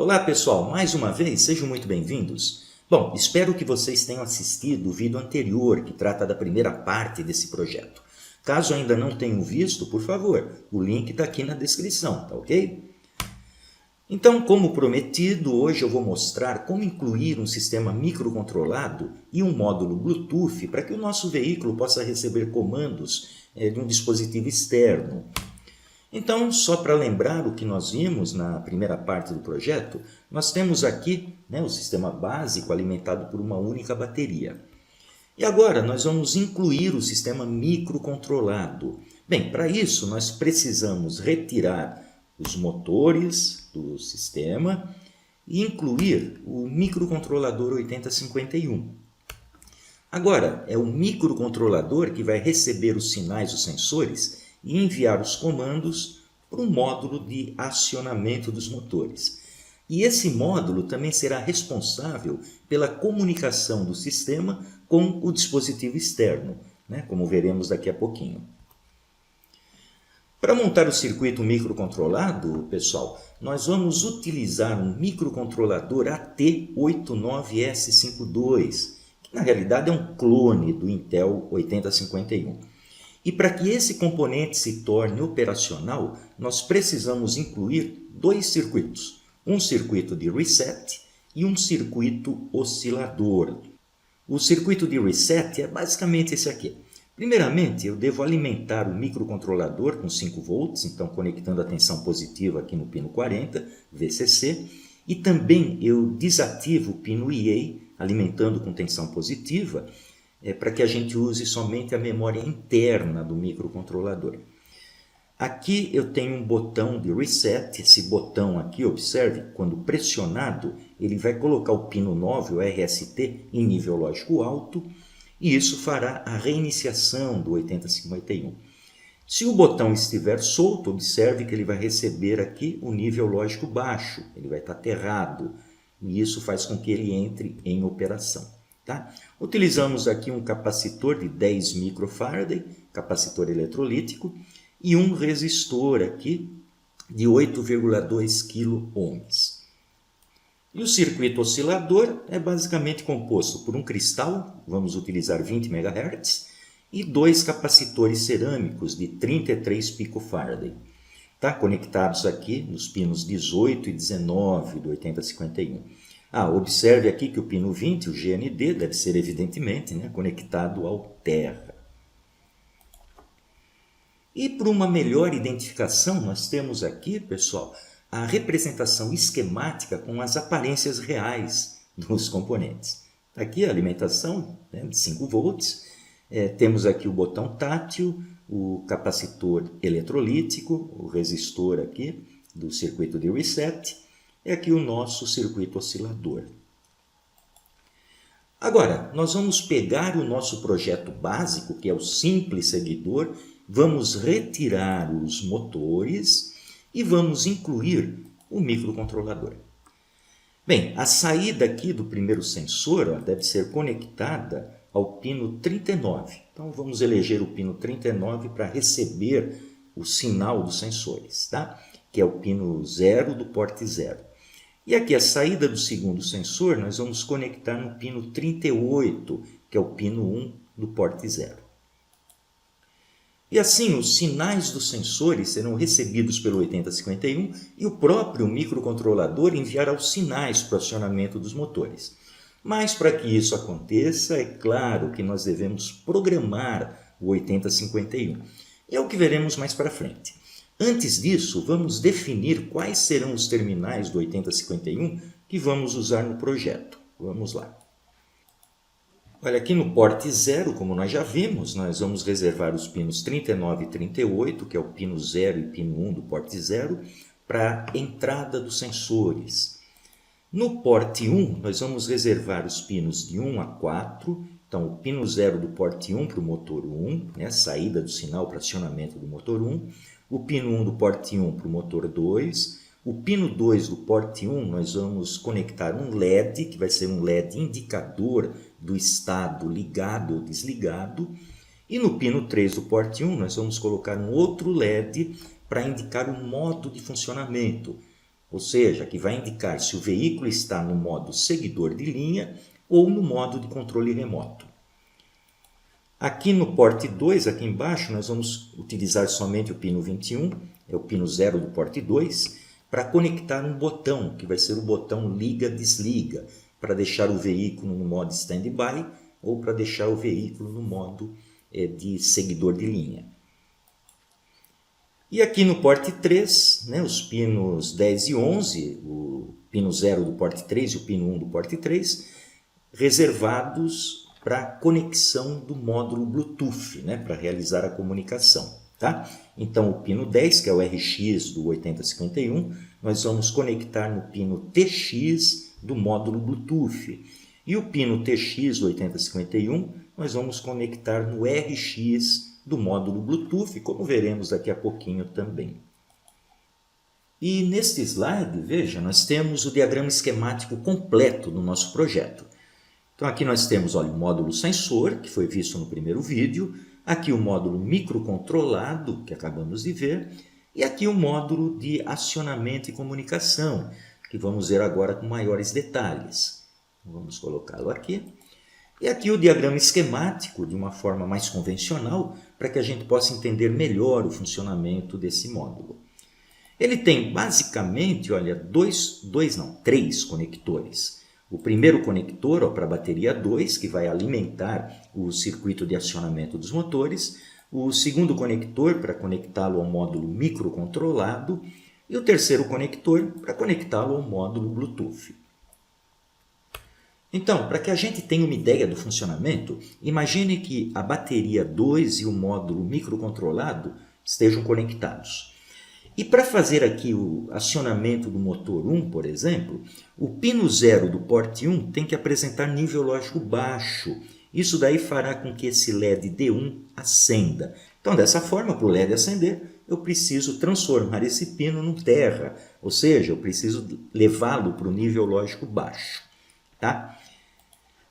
Olá pessoal, mais uma vez, sejam muito bem-vindos. Bom, espero que vocês tenham assistido o vídeo anterior que trata da primeira parte desse projeto. Caso ainda não tenham visto, por favor, o link está aqui na descrição, tá ok? Então, como prometido, hoje eu vou mostrar como incluir um sistema microcontrolado e um módulo Bluetooth para que o nosso veículo possa receber comandos de um dispositivo externo. Então, só para lembrar o que nós vimos na primeira parte do projeto, nós temos aqui o sistema básico alimentado por uma única bateria. E agora nós vamos incluir o sistema microcontrolado. Bem, para isso nós precisamos retirar os motores do sistema e incluir o microcontrolador 8051. Agora, é o microcontrolador que vai receber os sinais dos sensores e enviar os comandos para um módulo de acionamento dos motores. E esse módulo também será responsável pela comunicação do sistema com o dispositivo externo, como veremos daqui a pouquinho. Para montar o circuito microcontrolado, pessoal, nós vamos utilizar um microcontrolador AT89S52, que na realidade é um clone do Intel 8051. E para que esse componente se torne operacional, nós precisamos incluir dois circuitos, um circuito de reset e um circuito oscilador. O circuito de reset é basicamente esse aqui. Primeiramente, eu devo alimentar o microcontrolador com 5 volts, então conectando a tensão positiva aqui no pino 40, VCC, e também eu desativo o pino EA, alimentando com tensão positiva, para que a gente use somente a memória interna do microcontrolador. Aqui eu tenho um botão de reset, esse botão aqui, observe, quando pressionado, ele vai colocar o pino 9, o RST, em nível lógico alto, e isso fará a reiniciação do 8051. Se o botão estiver solto, observe que ele vai receber aqui o nível lógico baixo, ele vai estar aterrado, e isso faz com que ele entre em operação. Tá? Utilizamos aqui um capacitor de 10 microfarad, capacitor eletrolítico, e um resistor aqui de 8,2 kΩ. E o circuito oscilador é basicamente composto por um cristal, vamos utilizar 20 MHz, e dois capacitores cerâmicos de 33 picofarad, tá? Conectados aqui nos pinos 18 e 19 do 8051. Observe aqui que o pino 20, o GND, deve ser evidentemente conectado ao terra. E para uma melhor identificação, nós temos aqui, pessoal, a representação esquemática com as aparências reais dos componentes. Aqui a alimentação de 5 volts, temos aqui o botão tátil, o capacitor eletrolítico, o resistor aqui do circuito de reset, é aqui o nosso circuito oscilador. Agora, nós vamos pegar o nosso projeto básico, que é o simples seguidor, vamos retirar os motores e vamos incluir o microcontrolador. Bem, a saída aqui do primeiro sensor deve ser conectada ao pino 39. Então, vamos eleger o pino 39 para receber o sinal dos sensores, tá? Que é o pino 0 do porte 0. E aqui a saída do segundo sensor, nós vamos conectar no pino 38, que é o pino 1 do porte 0. E assim, os sinais dos sensores serão recebidos pelo 8051 e o próprio microcontrolador enviará os sinais para o acionamento dos motores. Mas para que isso aconteça, é claro que nós devemos programar o 8051. É o que veremos mais para frente. Antes disso, vamos definir quais serão os terminais do 8051 que vamos usar no projeto. Vamos lá. Olha, aqui no porte 0, como nós já vimos, nós vamos reservar os pinos 39 e 38, que é o pino 0 e pino 1 do porte 0, para a entrada dos sensores. No porte 1, nós vamos reservar os pinos de 1 a 4, então o pino 0 do porte 1 para o motor 1, saída do sinal para acionamento do motor 1, o pino 1 do porte 1 para o motor 2, o pino 2 do porte 1 nós vamos conectar um LED, que vai ser um LED indicador do estado ligado ou desligado, e no pino 3 do porte 1 nós vamos colocar um outro LED para indicar o modo de funcionamento, ou seja, que vai indicar se o veículo está no modo seguidor de linha ou no modo de controle remoto. Aqui no porte 2, aqui embaixo, nós vamos utilizar somente o pino 21, é o pino 0 do porte 2, para conectar um botão, que vai ser o botão liga-desliga, para deixar o veículo no modo standby ou para deixar o veículo no modo de seguidor de linha. E aqui no porte 3, né, os pinos 10 e 11, o pino 0 do porte 3 e o pino 1 do porte 3, reservados para conexão do módulo Bluetooth, né, para realizar a comunicação. Tá? Então, o pino 10, que é o RX do 8051, nós vamos conectar no pino TX do módulo Bluetooth. E o pino TX do 8051, nós vamos conectar no RX do módulo Bluetooth, como veremos daqui a pouquinho também. E neste slide, veja, nós temos o diagrama esquemático completo do nosso projeto. Então, aqui nós temos, olha, o módulo sensor, que foi visto no primeiro vídeo, aqui o módulo microcontrolado, que acabamos de ver, e aqui o módulo de acionamento e comunicação, que vamos ver agora com maiores detalhes. Vamos colocá-lo aqui. E aqui o diagrama esquemático, de uma forma mais convencional, para que a gente possa entender melhor o funcionamento desse módulo. Ele tem basicamente, olha, três conectores. O primeiro conector para a bateria 2, que vai alimentar o circuito de acionamento dos motores. O segundo conector para conectá-lo ao módulo microcontrolado. E o terceiro conector para conectá-lo ao módulo Bluetooth. Então, para que a gente tenha uma ideia do funcionamento, imagine que a bateria 2 e o módulo microcontrolado estejam conectados. E para fazer aqui o acionamento do motor 1, por exemplo, o pino 0 do porte 1 tem que apresentar nível lógico baixo. Isso daí fará com que esse LED D1 acenda. Então, dessa forma, para o LED acender, eu preciso transformar esse pino no terra, ou seja, eu preciso levá-lo para o nível lógico baixo. Tá?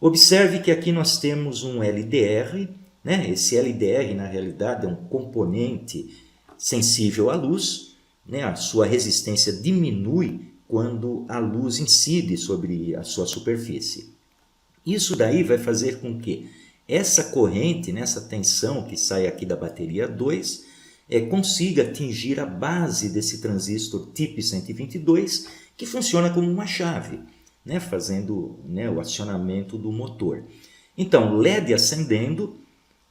Observe que aqui nós temos um LDR, né? Esse LDR, na realidade, é um componente sensível à luz, né? A sua resistência diminui quando a luz incide sobre a sua superfície. Isso daí vai fazer com que essa corrente, né, essa tensão que sai aqui da bateria 2, consiga atingir a base desse transistor TIP122, que funciona como uma chave, né, fazendo, né, o acionamento do motor. Então, o LED acendendo,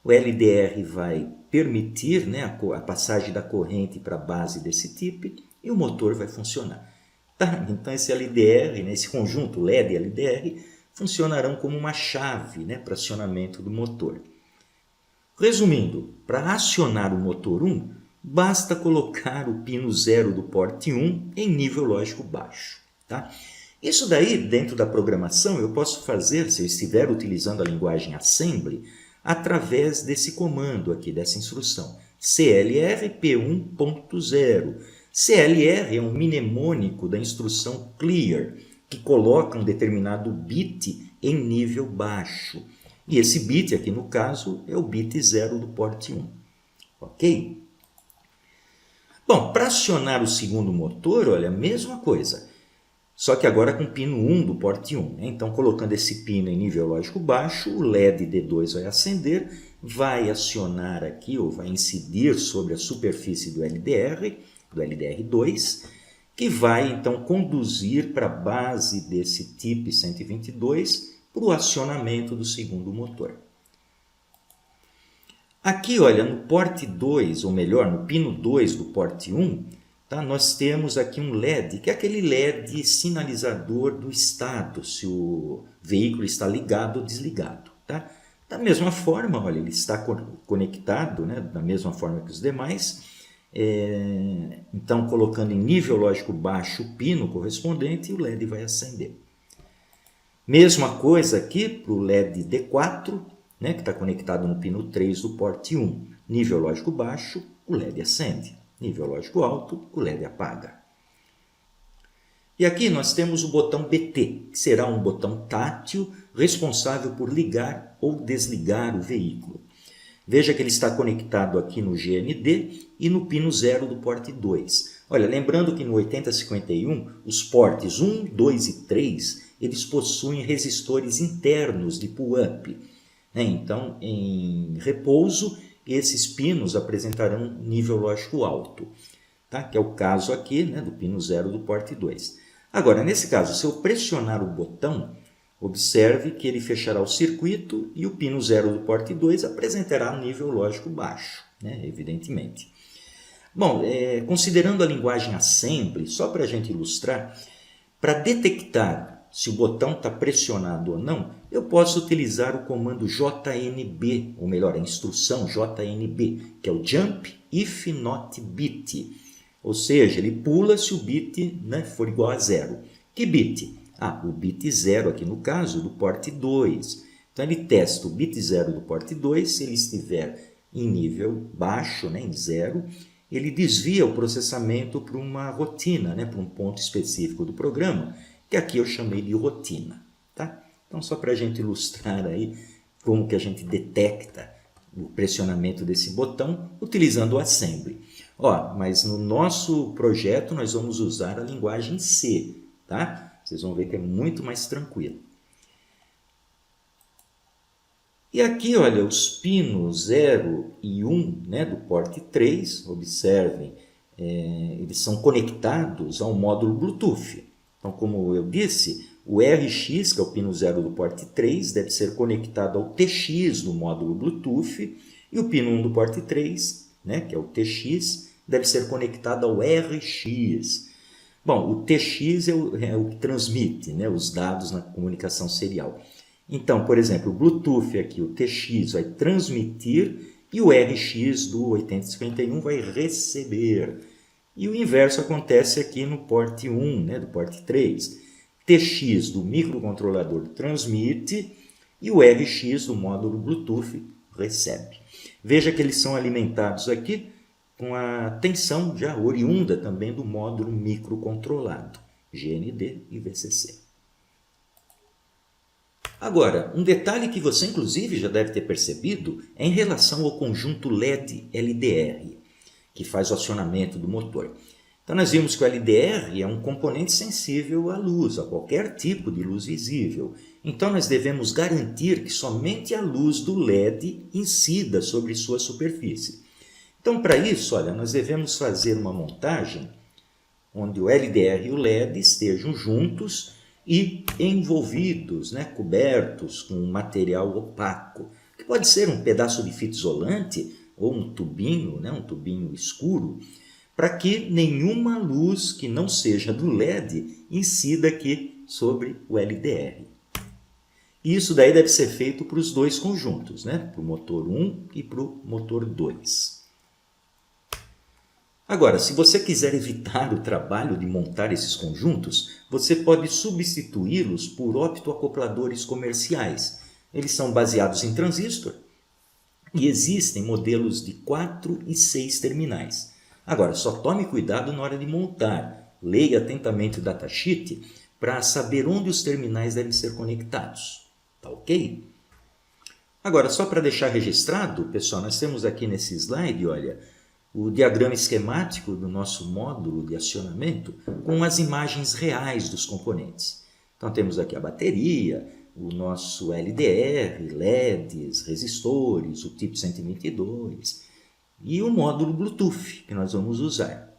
o LDR vai permitir, né, a passagem da corrente para a base desse TIP e o motor vai funcionar. Tá? Então, esse LDR, né, esse conjunto LED e LDR, funcionarão como uma chave, né, para acionamento do motor. Resumindo, para acionar o motor 1, basta colocar o pino 0 do porte 1 em nível lógico baixo. Tá? Isso daí, dentro da programação, eu posso fazer, se eu estiver utilizando a linguagem Assembly, através desse comando aqui, dessa instrução, CLR P1.0. CLR é um mnemônico da instrução Clear, que coloca um determinado bit em nível baixo. E esse bit aqui, no caso, é o bit 0 do porte 1. Ok? Bom, para acionar o segundo motor, olha, a mesma coisa. Só que agora com o pino 1 do porte 1. Né? Então, colocando esse pino em nível lógico baixo, o LED D2 vai acender, vai acionar aqui, ou vai incidir sobre a superfície do LDR2, que vai, então, conduzir para a base desse TIP 122 para o acionamento do segundo motor. Aqui, olha, no porte 2, ou melhor, no pino 2 do porte 1, tá, nós temos aqui um LED, que é aquele LED sinalizador do estado, se o veículo está ligado ou desligado. Tá? Da mesma forma, olha, ele está conectado, né, da mesma forma que os demais. Então, colocando em nível lógico baixo o pino correspondente, o LED vai acender. Mesma coisa aqui para o LED D4, né, que está conectado no pino 3 do porte 1. Nível lógico baixo, o LED acende. Nível lógico alto, o LED apaga. E aqui nós temos o botão BT, que será um botão tátil responsável por ligar ou desligar o veículo. Veja que ele está conectado aqui no GND e no pino 0 do porte 2. Olha, lembrando que no 8051, os ports 1, 2 e 3, eles possuem resistores internos de pull-up. Então, em repouso, esses pinos apresentarão nível lógico alto, tá? Que é o caso aqui, do pino 0 do porte 2. Agora, nesse caso, se eu pressionar o botão, observe que ele fechará o circuito e o pino 0 do porte 2 apresentará nível lógico baixo, evidentemente. Bom, considerando a linguagem assembly, só para a gente ilustrar, para detectar se o botão está pressionado ou não, eu posso utilizar o comando JNB, ou melhor, a instrução JNB, que é o Jump If Not Bit. Ou seja, ele pula se o bit for igual a 0. Que bit? O bit 0 aqui no caso do porte 2. Então ele testa o bit 0 do porte 2, se ele estiver em nível baixo, em 0, ele desvia o processamento para uma rotina, para um ponto específico do programa, que aqui eu chamei de rotina. Tá? Então, só para a gente ilustrar aí como que a gente detecta o pressionamento desse botão utilizando o assembly. Mas no nosso projeto nós vamos usar a linguagem C, tá? Vocês vão ver que é muito mais tranquilo. E aqui, olha, os pinos 0 e 1 do porte 3, observem, eles são conectados ao módulo Bluetooth. Então, como eu disse, o RX, que é o pino 0 do porte 3, deve ser conectado ao TX do módulo Bluetooth, e o pino 1 do porte 3, que é o TX, deve ser conectado ao RX. Bom, o TX é o que transmite os dados na comunicação serial. Então, por exemplo, o Bluetooth aqui, o TX vai transmitir e o RX do 8051 vai receber. E o inverso acontece aqui no porte 1, do porte 3. TX do microcontrolador transmite e o RX do módulo Bluetooth recebe. Veja que eles são alimentados aqui com a tensão já oriunda também do módulo microcontrolado, GND e VCC. Agora, um detalhe que você inclusive já deve ter percebido é em relação ao conjunto LED-LDR, que faz o acionamento do motor. Então, nós vimos que o LDR é um componente sensível à luz, a qualquer tipo de luz visível. Então, nós devemos garantir que somente a luz do LED incida sobre sua superfície. Então, para isso, olha, nós devemos fazer uma montagem onde o LDR e o LED estejam juntos e envolvidos, cobertos com um material opaco, que pode ser um pedaço de fita isolante ou um tubinho escuro, para que nenhuma luz que não seja do LED incida aqui sobre o LDR. E isso daí deve ser feito para os dois conjuntos, para o motor 1 e para o motor 2. Agora, se você quiser evitar o trabalho de montar esses conjuntos, você pode substituí-los por optoacopladores comerciais. Eles são baseados em transistor e existem modelos de 4 e 6 terminais. Agora, só tome cuidado na hora de montar. Leia atentamente o datasheet para saber onde os terminais devem ser conectados. Tá ok? Agora, só para deixar registrado, pessoal, nós temos aqui nesse slide, olha, o diagrama esquemático do nosso módulo de acionamento com as imagens reais dos componentes. Então, temos aqui a bateria, o nosso LDR, LEDs, resistores, o tipo 122 e o módulo Bluetooth que nós vamos usar.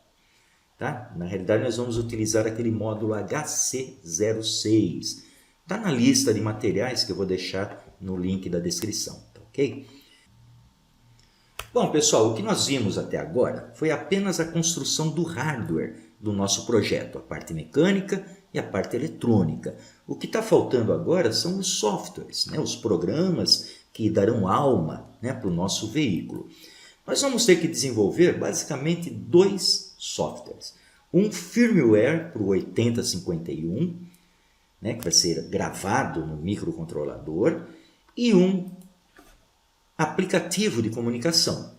Tá? Na realidade, nós vamos utilizar aquele módulo HC06. Está na lista de materiais que eu vou deixar no link da descrição. Tá ok? Bom, pessoal, o que nós vimos até agora foi apenas a construção do hardware do nosso projeto, a parte mecânica e a parte eletrônica. O que está faltando agora são os softwares, os programas que darão alma para o nosso veículo. Nós vamos ter que desenvolver basicamente 2 softwares. Um firmware para o 8051, que vai ser gravado no microcontrolador, e um aplicativo de comunicação,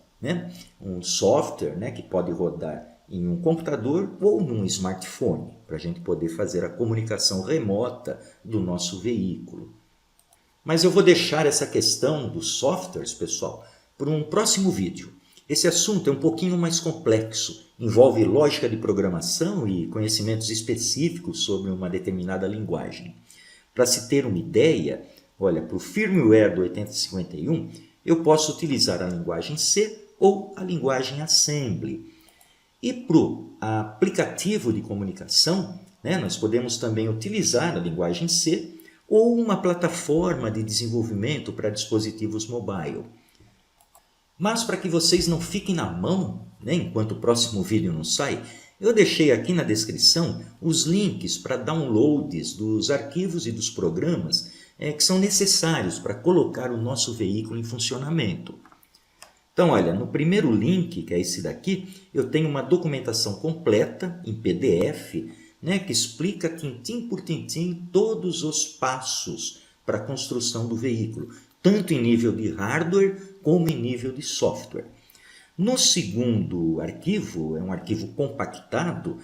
um software que pode rodar em um computador ou num smartphone, para a gente poder fazer a comunicação remota do nosso veículo. Mas eu vou deixar essa questão dos softwares, pessoal, para um próximo vídeo. Esse assunto é um pouquinho mais complexo, envolve lógica de programação e conhecimentos específicos sobre uma determinada linguagem. Para se ter uma ideia, olha, para o firmware do 8051, eu posso utilizar a linguagem C ou a linguagem Assembly. E para o aplicativo de comunicação, nós podemos também utilizar a linguagem C ou uma plataforma de desenvolvimento para dispositivos mobile. Mas para que vocês não fiquem na mão, enquanto o próximo vídeo não sai, eu deixei aqui na descrição os links para downloads dos arquivos e dos programas que são necessários para colocar o nosso veículo em funcionamento. Então, olha, no primeiro link, que é esse daqui, eu tenho uma documentação completa em PDF, que explica tintim por tintim todos os passos para a construção do veículo, tanto em nível de hardware como em nível de software. No segundo arquivo, é um arquivo compactado,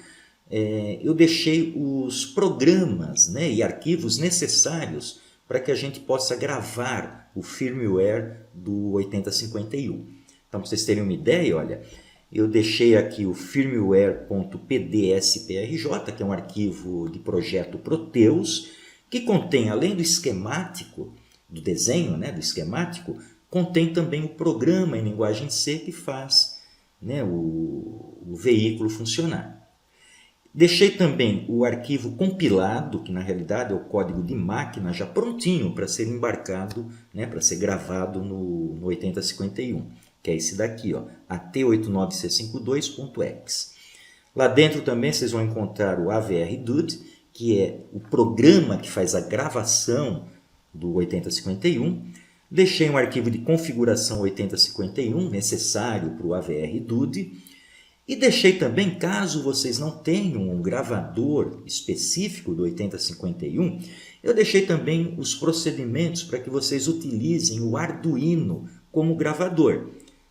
eu deixei os programas e arquivos necessários para que a gente possa gravar o firmware do 8051. Então, para vocês terem uma ideia, olha, eu deixei aqui o firmware.pdsprj, que é um arquivo de projeto Proteus, que contém, além do esquemático, do desenho, do esquemático, contém também o programa em linguagem C que faz o veículo funcionar. Deixei também o arquivo compilado, que na realidade é o código de máquina já prontinho para ser embarcado, para ser gravado no 8051, que é esse daqui, ó, AT89C52.exe. Lá dentro também vocês vão encontrar o AVR-DUD, que é o programa que faz a gravação do 8051. Deixei um arquivo de configuração 8051 necessário para o AVR-DUD. E deixei também, caso vocês não tenham um gravador específico do 8051, eu deixei também os procedimentos para que vocês utilizem o Arduino como gravador.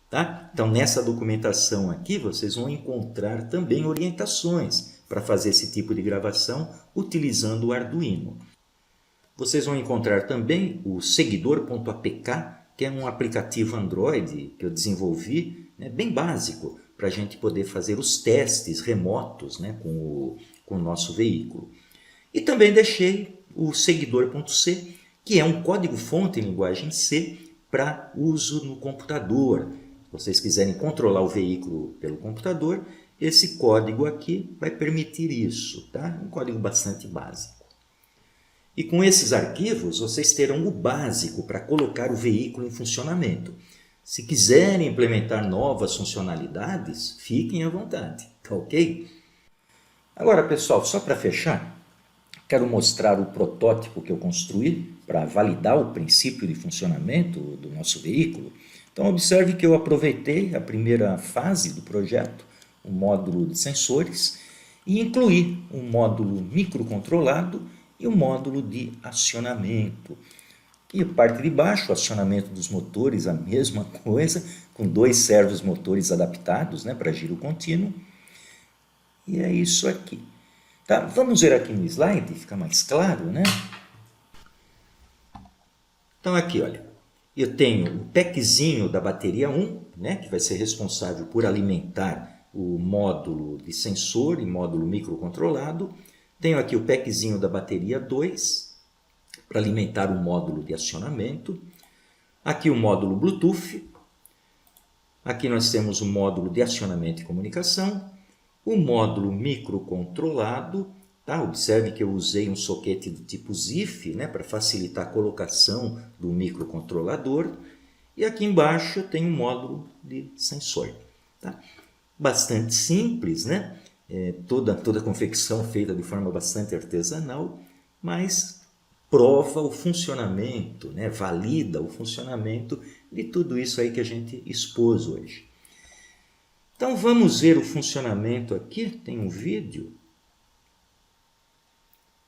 Tá? Então, nessa documentação aqui, vocês vão encontrar também orientações para fazer esse tipo de gravação utilizando o Arduino. Vocês vão encontrar também o seguidor.apk, que é um aplicativo Android que eu desenvolvi, bem básico, para a gente poder fazer os testes remotos com o nosso veículo. E também deixei o seguidor.c, que é um código-fonte em linguagem C para uso no computador. Se vocês quiserem controlar o veículo pelo computador, esse código aqui vai permitir isso, tá? Um código bastante básico. E com esses arquivos, vocês terão o básico para colocar o veículo em funcionamento. Se quiserem implementar novas funcionalidades, fiquem à vontade, tá ok? Agora, pessoal, só para fechar, quero mostrar o protótipo que eu construí para validar o princípio de funcionamento do nosso veículo. Então, observe que eu aproveitei a primeira fase do projeto, o módulo de sensores, e incluí um módulo microcontrolado e um módulo de acionamento. E a parte de baixo, o acionamento dos motores, a mesma coisa, com 2 servos motores adaptados para giro contínuo. E é isso aqui. Tá? Vamos ver aqui no slide, fica mais claro, Então aqui, olha, eu tenho o packzinho da bateria 1, que vai ser responsável por alimentar o módulo de sensor e módulo microcontrolado. Tenho aqui o packzinho da bateria 2, para alimentar o módulo de acionamento. Aqui o módulo Bluetooth. Aqui nós temos o módulo de acionamento e comunicação. O módulo microcontrolado. Tá? Observe que eu usei um soquete do tipo ZIF para facilitar a colocação do microcontrolador. E aqui embaixo eu tenho o módulo de sensor. Tá? Bastante simples, toda a confecção feita de forma bastante artesanal, mas prova o funcionamento, valida o funcionamento de tudo isso aí que a gente expôs hoje. Então vamos ver o funcionamento aqui, tem um vídeo.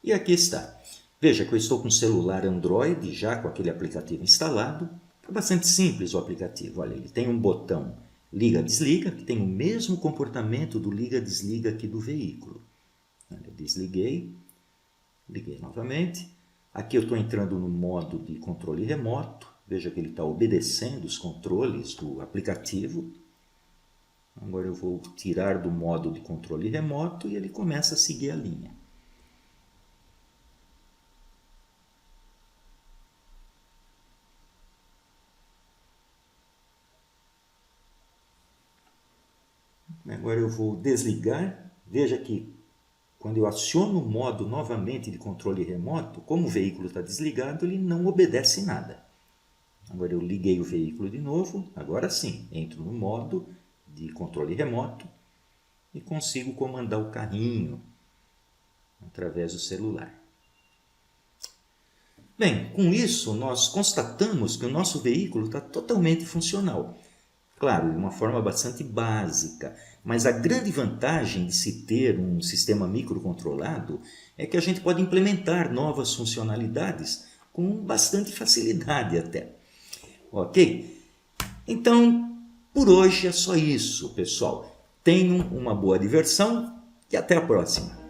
E aqui está. Veja que eu estou com o celular Android, já com aquele aplicativo instalado. É bastante simples o aplicativo. Olha, ele tem um botão liga-desliga, que tem o mesmo comportamento do liga-desliga aqui do veículo. Olha, desliguei, liguei novamente. Aqui eu estou entrando no modo de controle remoto. Veja que ele está obedecendo os controles do aplicativo. Agora eu vou tirar do modo de controle remoto e ele começa a seguir a linha. Agora eu vou desligar. Veja que quando eu aciono o modo novamente de controle remoto, como o veículo está desligado, ele não obedece nada. Agora eu liguei o veículo de novo, agora sim, entro no modo de controle remoto e consigo comandar o carrinho através do celular. Bem, com isso nós constatamos que o nosso veículo está totalmente funcional. Claro, de uma forma bastante básica, mas a grande vantagem de se ter um sistema microcontrolado é que a gente pode implementar novas funcionalidades com bastante facilidade até. Ok? Então, por hoje é só isso, pessoal. Tenham uma boa diversão e até a próxima.